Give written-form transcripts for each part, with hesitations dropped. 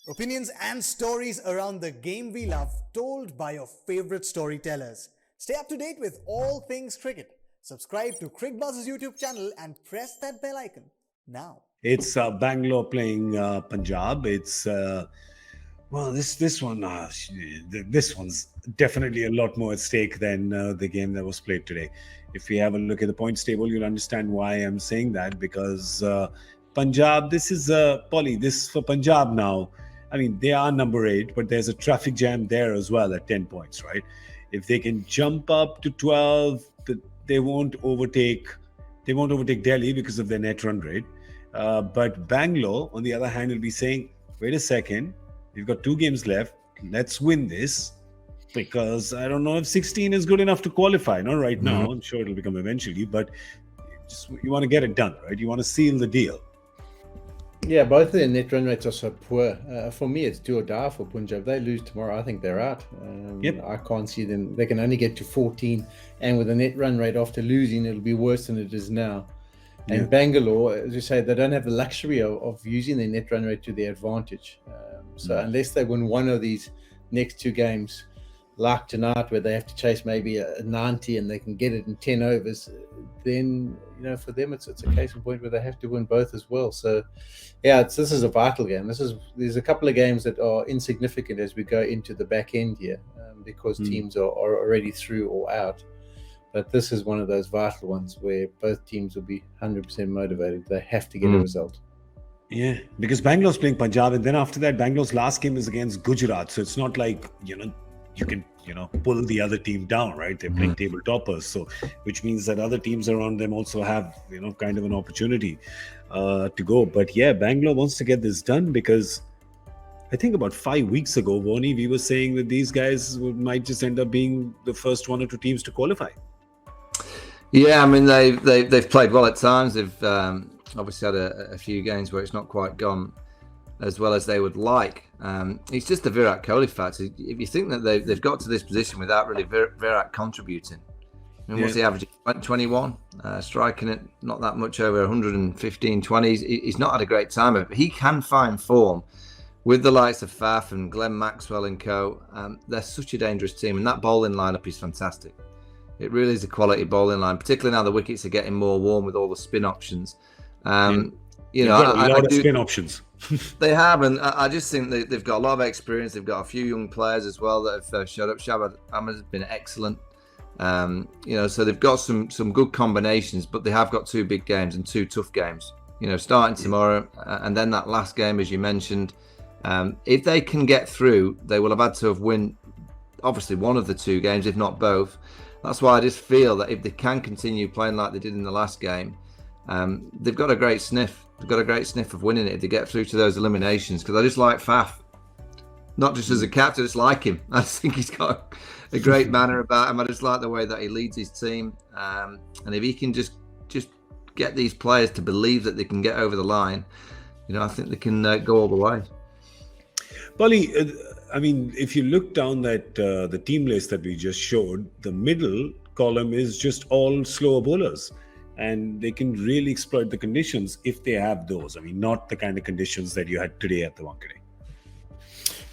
Opinions and stories around the game we love, told by your favorite storytellers. Stay up to date with all things cricket. Subscribe to Cricbuzz's YouTube channel and press that bell icon now. It's Bangalore playing Punjab. It's this one. This one's definitely a lot more at stake than the game that was played today. If we have a look at the points table, you'll understand why I'm saying that, because Punjab. This is Polly. This for Punjab now. I mean, they are number 8, but there's a traffic jam there as well at 10 points, right? If they can jump up to 12, they won't overtake Delhi because of their net run rate. But Bangalore, on the other hand, will be saying, wait a second, we've got 2 games left. Let's win this, because I don't know if 16 is good enough to qualify. Not right now. I'm sure it'll become eventually, but you want to get it done, right? You want to seal the deal. Yeah, both of their net run rates are so poor. For me, it's do or die for Punjab. They lose tomorrow, I think they're out. I can't see them. They can only get to 14, and with a net run rate after losing, it'll be worse than it is now. And Bangalore, as you say, they don't have the luxury of using their net run rate to their advantage. So unless they win one of these next 2 games, like tonight, where they have to chase maybe a 90 and they can get it in 10 overs, then for them it's a case in point where they have to win both as well. So this is a vital game. There's a couple of games that are insignificant as we go into the back end here, because teams are already through or out. But this is one of those vital ones where both teams will be 100% motivated. They have to get a result. Yeah, because Bangalore's playing Punjab, and then after that, Bangalore's last game is against Gujarat. So it's not like, you can, pull the other team down, right? They're playing table toppers. So, which means that other teams around them also have, kind of an opportunity to go. But yeah, Bangalore wants to get this done, because I think about 5 weeks ago, Voni, we were saying that these guys might just end up being the first 1 or 2 teams to qualify. Yeah, I mean, they've played well at times. They've obviously had a few games where it's not quite gone as well as they would like. It's just the Virat Kohli factor. If you think that they've got to this position without really Virat contributing, what's the average? 21, striking it not that much over 115, 20. He's not had a great time of it, but he can find form with the likes of Faf and Glenn Maxwell and co. They're such a dangerous team, and that bowling lineup is fantastic. It really is a quality bowling line, particularly now the wickets are getting more warm with all the spin options. Got a lot of spin options. They have, and I just think they've got a lot of experience. They've got a few young players as well that have showed up. Shabad Ahmed has been excellent. So they've got some good combinations, but they have got 2 big games and 2 tough games. Starting tomorrow, and then that last game, as you mentioned. If they can get through, they will have had to have win, obviously, one of the 2 games, if not both. That's why I just feel that if they can continue playing like they did in the last game, they've got a great sniff. They've got a great sniff of winning it if they get through to those eliminations. Because I just like Faf, not just as a captain, I just like him. I just think he's got a great manner about him. I just like the way that he leads his team. And if he can just get these players to believe that they can get over the line, I think they can go all the way. Polly, I mean, if you look down that the team list that we just showed, the middle column is just all slower bowlers, and they can really exploit the conditions if they have those. I mean, not the kind of conditions that you had today at the Wankhede.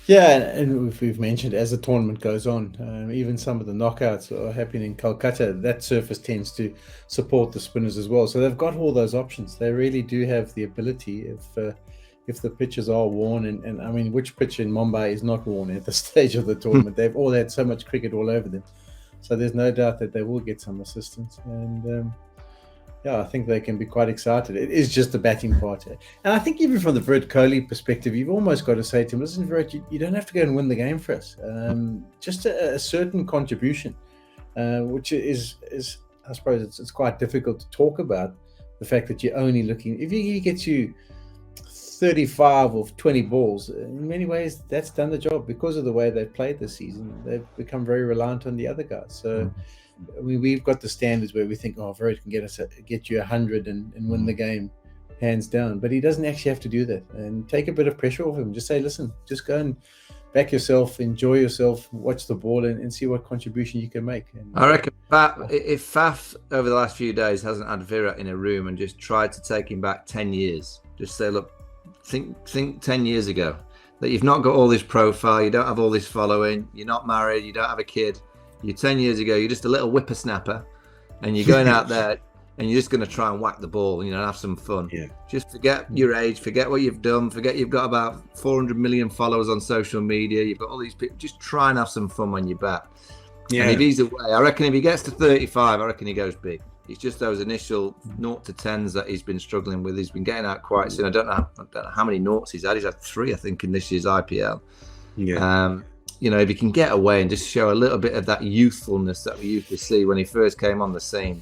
Yeah, and we've mentioned as the tournament goes on, even some of the knockouts are happening in Calcutta. That surface tends to support the spinners as well. So they've got all those options. They really do have the ability if the pitches are worn, and I mean, which pitch in Mumbai is not worn at the stage of the tournament? They've all had so much cricket all over them. So there's no doubt that they will get some assistance. And I think they can be quite excited. It is just the batting part. And I think even from the Virat Kohli perspective, you've almost got to say to him, listen, Virat, you don't have to go and win the game for us. Just a certain contribution, which is I suppose it's quite difficult to talk about, the fact that you're only looking, if he gets you 35 of 20 balls, in many ways that's done the job. Because of the way they've played this season, they've become very reliant on the other guys. So we've got the standards where we think, Virat can get you 100 and win the game hands down, but he doesn't actually have to do that. And take a bit of pressure off him. Just say, listen, just go and back yourself, enjoy yourself, watch the ball, and see what contribution you can make. And I reckon if Faf over the last few days hasn't had Virat in a room and just tried to take him back 10 years, just say, look, think 10 years ago. that you've not got all this profile, you don't have all this following, you're not married, you don't have a kid. You 10 years ago, you're just a little whippersnapper, and you're going out there and you're just going to try and whack the ball, you know, and have some fun. Yeah. Just forget your age, forget what you've done, forget you've got about 400 million followers on social media. You've got all these people. Just try and have some fun when you're back. Yeah. And if he's away, I reckon if he gets to 35, I reckon he goes big. It's just those initial 0 to 10s that he's been struggling with. He's been getting out quite soon. I don't know how many noughts he's had. He's had 3, I think, in this year's IPL. Yeah. You know, if he can get away and just show a little bit of that youthfulness that we used to see when he first came on the scene,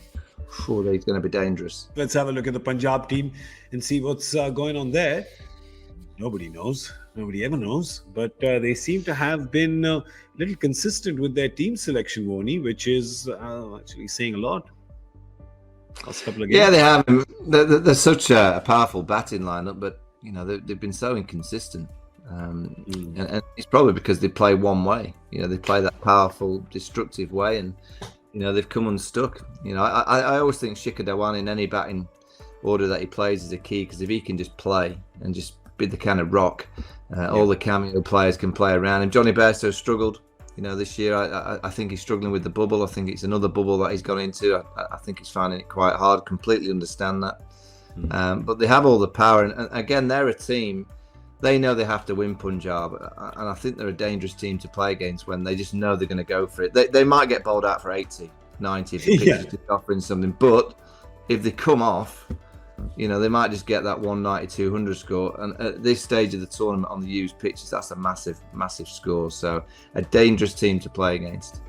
surely he's going to be dangerous. Let's have a look at the Punjab team and see what's going on there. Nobody knows. Nobody ever knows. But they seem to have been a little consistent with their team selection, Warnie, which is actually saying a lot. Last couple of games. Yeah, they have. They're such a powerful batting lineup, but you know they've been so inconsistent. And it's probably because they play one way. You know, they play that powerful, destructive way, and you know they've come unstuck. You know, I always think Shikhar Dhawan in any batting order that he plays is a key, because if he can just play and just be the kind of rock, all the cameo players can play around him. Johnny Bairstow struggled, you know, this year. I think he's struggling with the bubble. I think it's another bubble that he's gone into. I think he's finding it quite hard. Completely understand that. But they have all the power, and again, they're a team. They know they have to win Punjab, and I think they're a dangerous team to play against when they just know they're going to go for it. They might get bowled out for 80, 90 if the pitch is offering something, but if they come off, you know, they might just get that 190, 200 score. And at this stage of the tournament on the used pitches, that's a massive, massive score. So a dangerous team to play against.